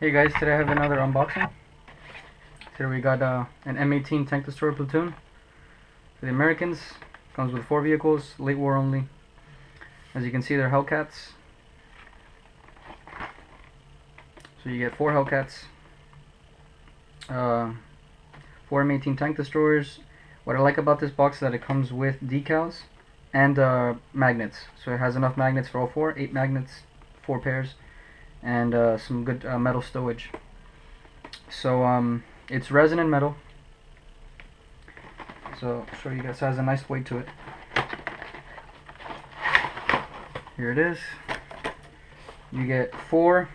Hey guys, today I have another unboxing. Today we got an M18 tank destroyer platoon for the Americans. Comes with 4 vehicles, late war only. As you can see, they're Hellcats. So you get 4 Hellcats, 4 M18 tank destroyers. What I like about this box is that it comes with decals and magnets. So it has enough magnets for all 4, 8 magnets, 4 pairs, and some good metal stowage. So it's resin and metal. So I'll show you guys. It has a nice weight to it. Here it is. You get 4,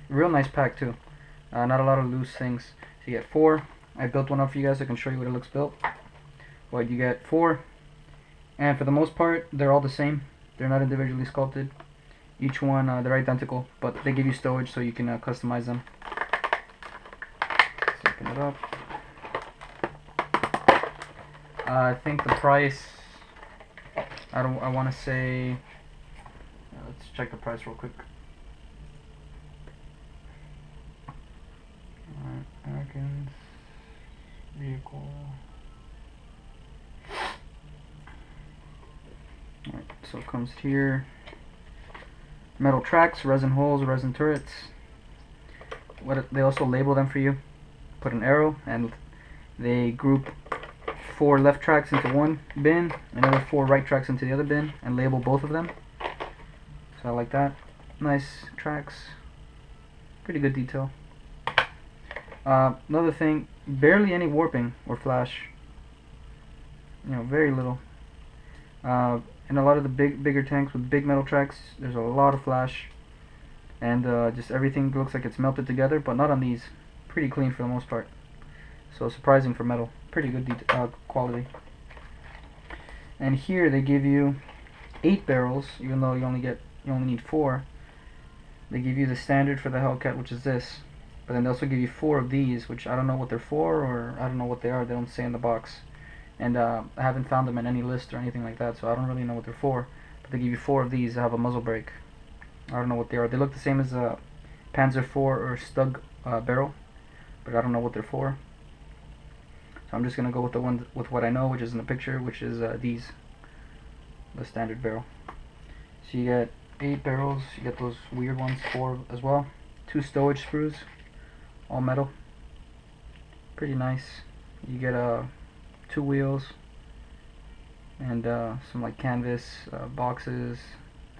real nice pack too. Not a lot of loose things. So you get 4. I built one up for you guys so I can show you what it looks built. But you get 4, and for the most part they're all the same. They're not individually sculpted. Each one, they're identical, but they give you stowage so you can customize them. Let's open it up. I think the price, I want to say, let's check the price real quick. Americans, vehicle. Alright, so it comes here. Metal tracks, resin holes, resin turrets. They also label them for you. Put an arrow, and they group 4 left tracks into one bin, another 4 right tracks into the other bin, and label both of them. So I like that. Nice tracks. Pretty good detail. Another thing, barely any warping or flash. You know, very little. In a lot of the bigger tanks with big metal tracks, there's a lot of flash, and just everything looks like it's melted together, but not on these. Pretty clean for the most part. So surprising for metal. Pretty good quality. And here they give you 8 barrels, even though you only need 4. They give you the standard for the Hellcat, which is this, but then they also give you 4 of these, which I don't know what they're for, or I don't know what they are. They don't say in the box. And I haven't found them in any list or anything like that, so I don't really know what they're for. But they give you 4 of these that have a muzzle brake. I don't know what they are. They look the same as a Panzer IV or Stug barrel, but I don't know what they're for. So I'm just gonna go with the one with what I know, which is in the picture, which is these, the standard barrel. So you get 8 barrels. You get those weird ones, 4 as well. 2 stowage screws, all metal. Pretty nice. You get 2 wheels and some like canvas boxes,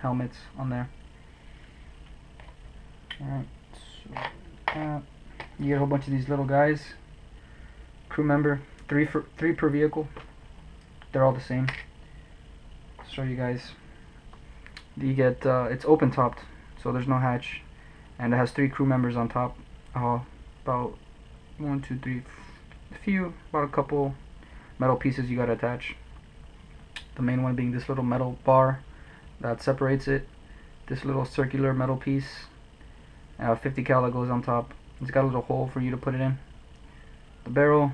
helmets on there. Alright, so you get a whole bunch of these little guys. Crew member, 3 per vehicle. They're all the same. I'll show you guys. You get it's open topped, so there's no hatch, and it has 3 crew members on top. About 1, 2, 3, about a couple metal pieces you gotta attach. The main one being this little metal bar that separates it. This little circular metal piece, 50 cal that goes on top. It's got a little hole for you to put it in. The barrel,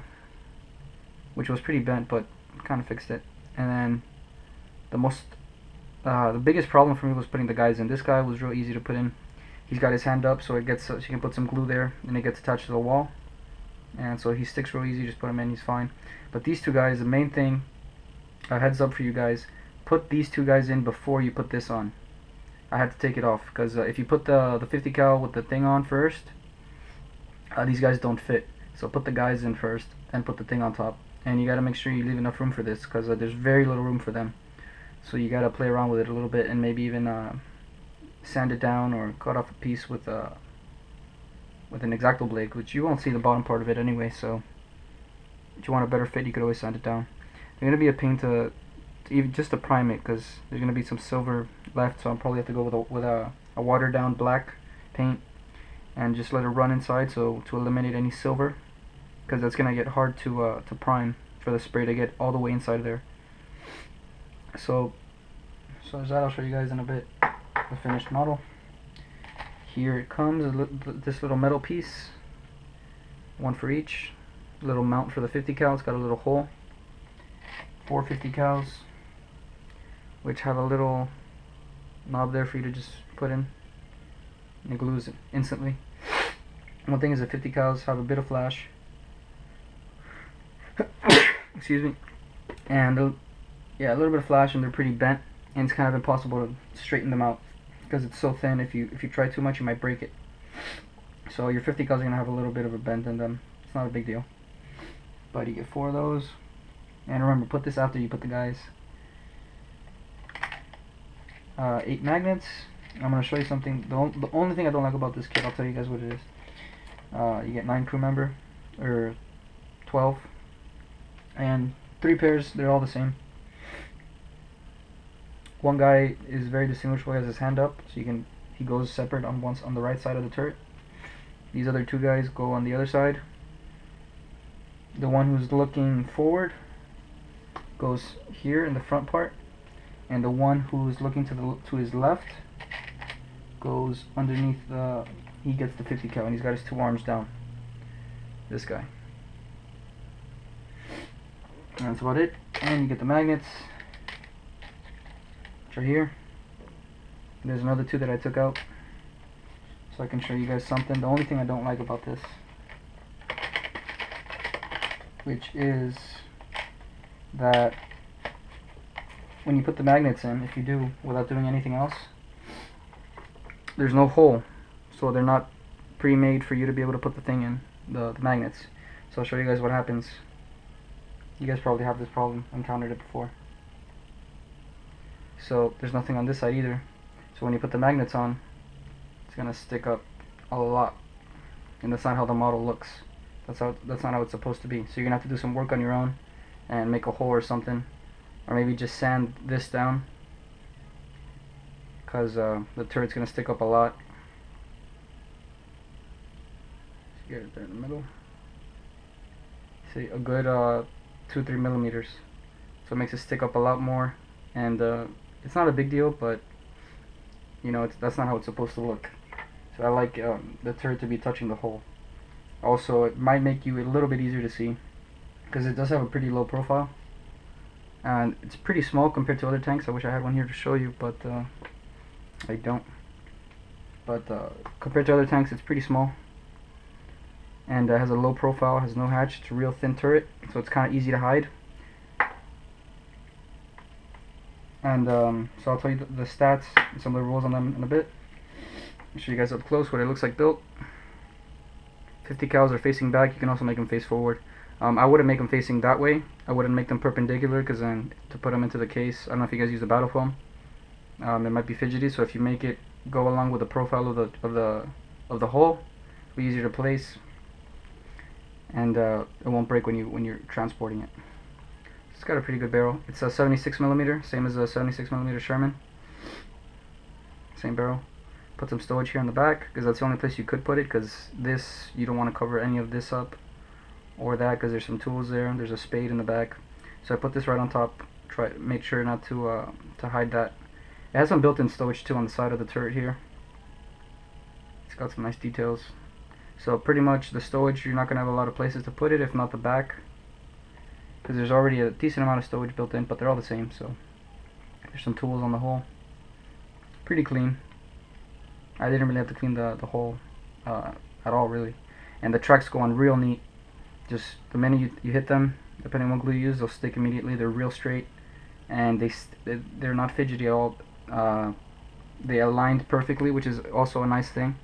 which was pretty bent, but kind of fixed it. And then the biggest problem for me was putting the guys in. This guy was real easy to put in. He's got his hand up, so you can put some glue there, and it gets attached to the wall. And so he sticks real easy. Just put him in, he's fine. But these 2 guys, the main thing, a heads up for you guys, put these 2 guys in before you put this on. I had to take it off because if you put the 50 cal with the thing on first, these guys don't fit. So put the guys in first and put the thing on top. And you gotta make sure you leave enough room for this, because there's very little room for them. So you gotta play around with it a little bit, and maybe even sand it down or cut off a piece with an X-Acto blade, which you won't see the bottom part of it anyway. So if you want a better fit, you could always sand it down. They're gonna be a pain to even just to prime it, because there's gonna be some silver left. So I'll probably have to go with a watered down black paint and just let it run inside, so to eliminate any silver, because that's gonna get hard to prime for the spray to get all the way inside there. So there's that. I'll show you guys in a bit the finished model. Here it comes, this little metal piece, 1 for each. Little mount for the 50 cal. It's got a little hole. 4 50 cals, which have a little knob there for you to just put in, and it glues it instantly. One thing is the 50 cals have a bit of flash. Excuse me. And yeah, a little bit of flash, and they're pretty bent, and it's kind of impossible to straighten them out because it's so thin. If you try too much, you might break it. So your 50 cals are gonna have a little bit of a bend in them. It's not a big deal. But you get 4 of those, and remember, put this after you put the guys. 8 magnets. I'm gonna show you something. The only thing I don't like about this kit, I'll tell you guys what it is. You get 9 crew member, or 12, and 3 pairs. They're all the same. One guy is very distinguishable. He has his hand up, so he goes separate on the right side of the turret. These other 2 guys go on the other side. The one who's looking forward goes here in the front part, and the one who's looking to his left goes underneath the. He gets the 50 cal, and he's got his 2 arms down. This guy. And that's about it. And you get the magnets. Which are here. There's another 2 that I took out, so I can show you guys something. The only thing I don't like about this, which is that when you put the magnets in, if you do without doing anything else, there's no hole, so they're not pre-made for you to be able to put the thing in, the magnets. So I'll show you guys what happens. You guys probably have this problem, encountered it before. So there's nothing on this side either, so when you put the magnets on, it's gonna stick up a lot, and that's not how the model looks. That's not how it's supposed to be. So you're gonna have to do some work on your own and make a hole or something, or maybe just sand this down, because the turret's gonna stick up a lot. Get it there in the middle. See, a good 2-3 millimeters. So it makes it stick up a lot more, and it's not a big deal, but you know, that's not how it's supposed to look. So I like the turret to be touching the hole. Also, it might make you a little bit easier to see, because it does have a pretty low profile, and it's pretty small compared to other tanks. I wish I had one here to show you, but I don't. But compared to other tanks, it's pretty small, and has a low profile, has no hatch. It's a real thin turret, so it's kind of easy to hide. And so I'll tell you the stats and some of the rules on them in a bit. I'll show you guys up close what it looks like built. 50 cals are facing back. You can also make them face forward. I wouldn't make them facing that way. I wouldn't make them perpendicular, because then to put them into the case, I don't know if you guys use the battle foam. It might be fidgety. So if you make it go along with the profile of the hole, it'll be easier to place, and it won't break when you're transporting it. It's got a pretty good barrel. It's a 76 millimeter, same as a 76 millimeter Sherman. Same barrel. Put some stowage here on the back, because that's the only place you could put it, because this, you don't want to cover any of this up or that, because there's some tools there. There's a spade in the back, so I put this right on top. Make sure not to hide that. It has some built-in stowage too on the side of the turret here. It's got some nice details. So pretty much the stowage, you're not going to have a lot of places to put it, if not the back, because there's already a decent amount of stowage built in, but they're all the same. So there's some tools on the hull. Pretty clean. I didn't really have to clean the hull at all, really. And the tracks go on real neat. Just the minute you hit them, depending on what glue you use, they'll stick immediately. They're real straight, and they're not fidgety at all. They aligned perfectly, which is also a nice thing.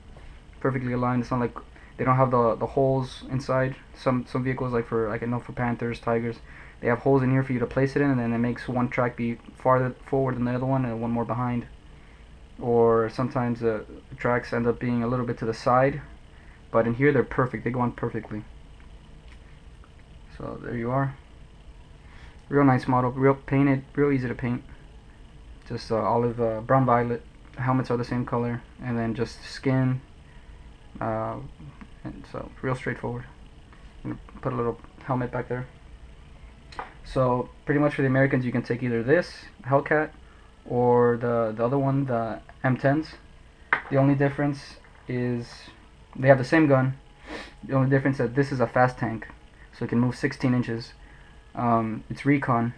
Perfectly aligned. It's not like they don't have the holes inside. Some vehicles, like for, I know for Panthers, Tigers, they have holes in here for you to place it in, and then it makes one track be farther forward than the other one and one more behind. Or sometimes the tracks end up being a little bit to the side, but in here they're perfect. They go on perfectly. So there you are. Real nice model. Real painted. Real easy to paint. Just olive, brown violet. Helmets are the same color, and then just skin. And so real straightforward. I'm gonna put a little helmet back there. So pretty much for the Americans, you can take either this Hellcat or the other one, the M10s. The only difference is they have the same gun. The only difference is that this is a fast tank, so it can move 16 inches. It's recon,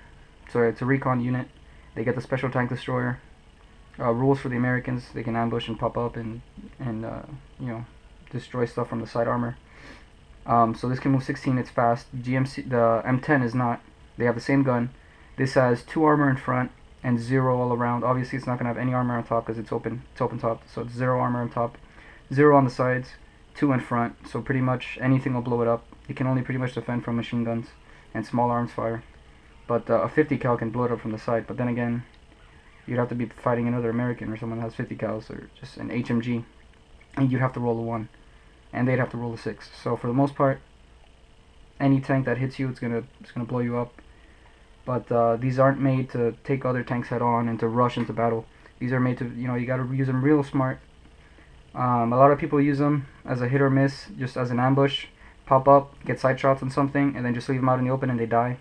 so it's a recon unit. They get the special tank destroyer. Rules for the Americans: they can ambush and pop up and you know, destroy stuff from the side armor. So this can move 16, it's fast. GMC, the M10 is not. They have the same gun. This has 2 armor in front and 0 all around. Obviously it's not going to have any armor on top because it's open top. So it's 0 armor on top, 0 on the sides, 2 in front. So pretty much anything will blow it up. It can only pretty much defend from machine guns and small arms fire. But a 50 cal can blow it up from the side. But then again, you'd have to be fighting another American or someone that has 50 cals or just an HMG, and you'd have to roll a 1, and they'd have to roll a 6. So for the most part, any tank that hits you, it's gonna blow you up. But these aren't made to take other tanks head on and to rush into battle. These are made to, you gotta use them real smart. A lot of people use them as a hit or miss, just as an ambush. Pop up, get side shots on something, and then just leave them out in the open and they die.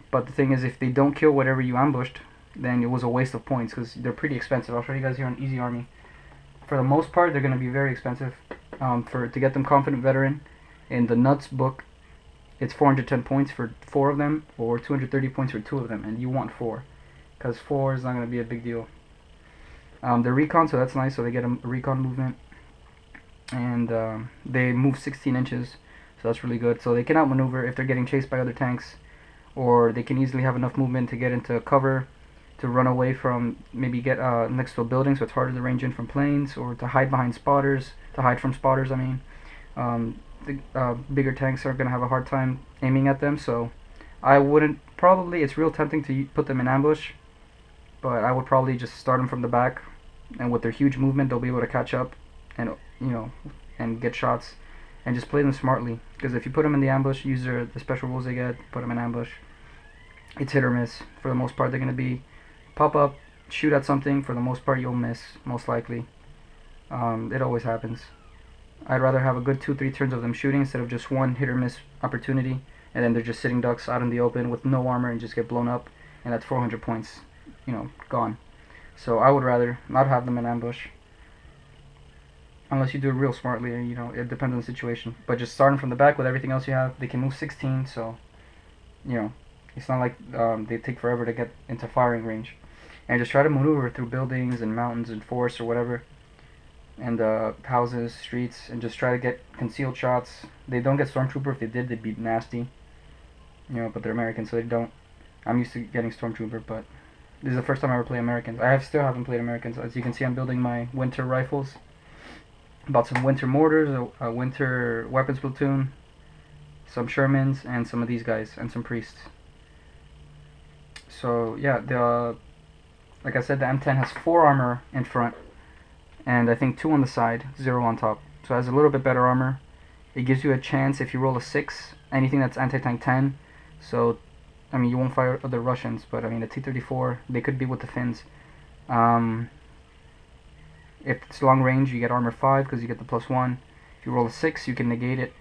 But the thing is, if they don't kill whatever you ambushed, then it was a waste of points because they're pretty expensive. I'll show you guys here on Easy Army. For the most part, they're going to be very expensive. To get them Confident Veteran, in the Nuts book, it's 410 points for 4 of them, or 230 points for 2 of them, and you want 4, because 4 is not going to be a big deal. They're recon, so that's nice, so they get a recon movement, and they move 16 inches, so that's really good. So they can outmaneuver if they're getting chased by other tanks, or they can easily have enough movement to get into cover, to run away from, maybe get next to a building so it's harder to range in from planes, or to hide behind spotters, to hide from spotters, I mean. The bigger tanks are going to have a hard time aiming at them, so I wouldn't, probably, it's real tempting to put them in ambush, but I would probably just start them from the back, and with their huge movement they'll be able to catch up and, and get shots, and just play them smartly, because if you put them in the ambush, use the special rules they get, put them in ambush, it's hit or miss. For the most part, they're going to be pop up, shoot at something. For the most part, you'll miss, most likely. It always happens. I'd rather have a good 2-3 turns of them shooting instead of just one hit or miss opportunity, and then they're just sitting ducks out in the open with no armor and just get blown up, and that's 400 points, gone. So I would rather not have them in ambush, unless you do it real smartly. It depends on the situation. But just starting from the back with everything else you have, they can move 16, so it's not like they take forever to get into firing range. And just try to maneuver through buildings and mountains and forests or whatever, and houses, streets, and just try to get concealed shots. They don't get Stormtrooper. If they did, they'd be nasty. But they're American, so they don't. I'm used to getting Stormtrooper, but this is the first time I ever play Americans. Still haven't played Americans. As you can see, I'm building my winter rifles. Bought some winter mortars, a winter weapons platoon, some Shermans, and some of these guys, and some priests. So yeah, like I said, the M10 has 4 armor in front, and I think 2 on the side, 0 on top. So it has a little bit better armor. It gives you a chance if you roll a 6, anything that's anti-tank 10. So, I mean, you won't fire other Russians, but I mean, the T-34, they could be with the Finns. If it's long range, you get armor 5 because you get the +1. If you roll a 6, you can negate it.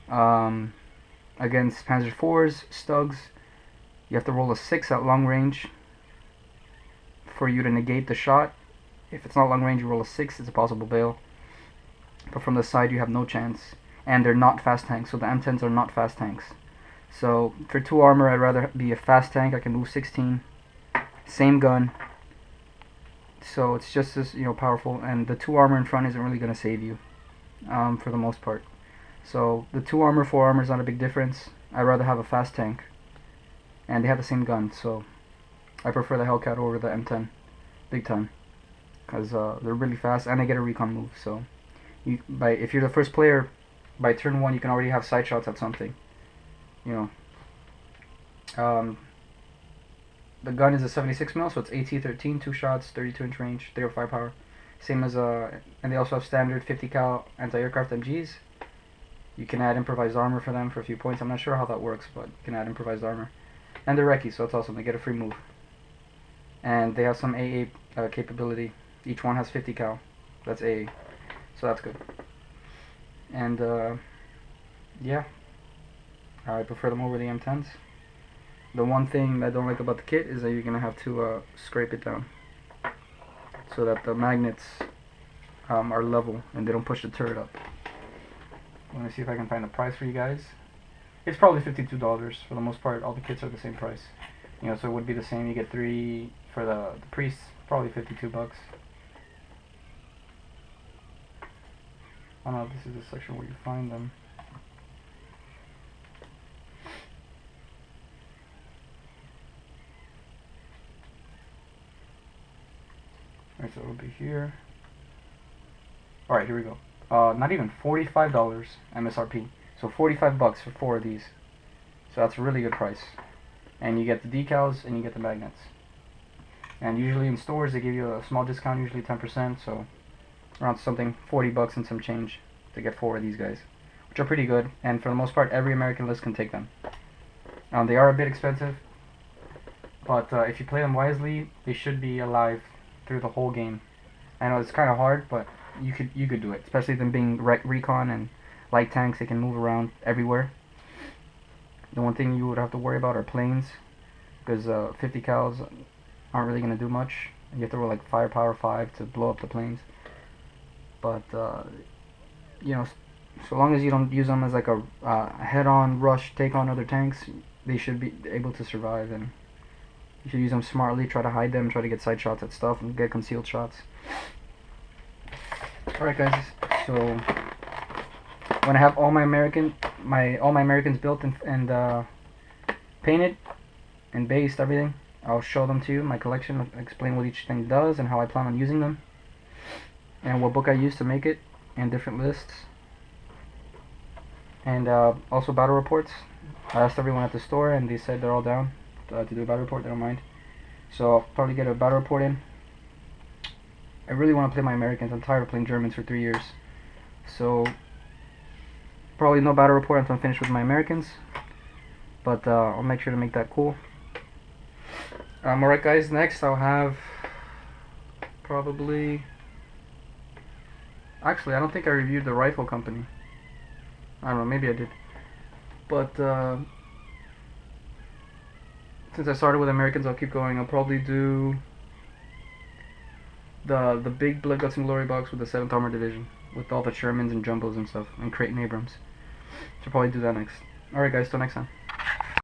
Against Panzer IVs, Stugs, you have to roll a 6 at long range for you to negate the shot. If it's not long range, you roll a 6, it's a possible bail. But from the side, you have no chance. And they're not fast tanks, so the M10s are not fast tanks. So for 2 armor, I'd rather be a fast tank. I can move 16. Same gun. So it's just as powerful, and the 2 armor in front isn't really going to save you for the most part. So the 2 armor, 4 armor is not a big difference. I'd rather have a fast tank, and they have the same gun, so I prefer the Hellcat over the M10 big time, because they're really fast and they get a recon move. So if you're the first player, by turn 1 you can already have side shots at something. The gun is a 76 mil, so it's AT-13, 2 shots, 32-inch range, 305 power. Same as and they also have standard 50 cal anti-aircraft MGs. You can add improvised armor for them for a few points. I'm not sure how that works, but you can add improvised armor. And they're recce, so it's awesome. They get a free move. And they have some AA capability. Each one has 50 cal. That's AA, so that's good. And yeah, I prefer them over the M10s. The one thing I don't like about the kit is that you're going to have to scrape it down so that the magnets are level and they don't push the turret up. Let me see if I can find the price for you guys. It's probably $52 for the most part. All the kits are the same price. So it would be the same. You get 3 for the priests, probably $52. Oh no, this is the section where you find them. Alright, so it'll be here. Alright, here we go. Not even $45 MSRP. So 45 bucks for 4 of these. So that's a really good price. And you get the decals and you get the magnets. And usually in stores they give you a small discount, usually 10%, so around something 40 bucks and some change to get 4 of these guys, which are pretty good. And for the most part, every American list can take them. They are a bit expensive, but if you play them wisely, they should be alive through the whole game. I know it's kind of hard, but you could do it, especially them being recon and light tanks. They can move around everywhere. The one thing you would have to worry about are planes, because 50 cals aren't really going to do much. You have to roll like firepower 5 to blow up the planes. But you know, so long as you don't use them as like a head-on rush, take on other tanks, they should be able to survive. And you should use them smartly. Try to hide them. Try to get side shots at stuff and get concealed shots. All right, guys. So when I have all my Americans built and painted and based, everything, I'll show them to you, my collection, explain what each thing does and how I plan on using them, and what book I use to make it, and different lists, and also battle reports. I asked everyone at the store and they said they're all down to do a battle report. They don't mind, so I'll probably get a battle report in. I really want to play my Americans. I'm tired of playing Germans for 3 years, so probably no battle report until I'm finished with my Americans, but I'll make sure to make that cool. Alright guys, next I'll have probably, actually I don't think I reviewed the rifle company. I don't know, maybe I did, but since I started with Americans, I'll keep going. I'll probably do the big Blood, Guts and Glory box with the 7th Armored Division with all the Shermans and Jumbos and stuff, and Creighton Abrams. Should probably do that next. Alright guys, till next time.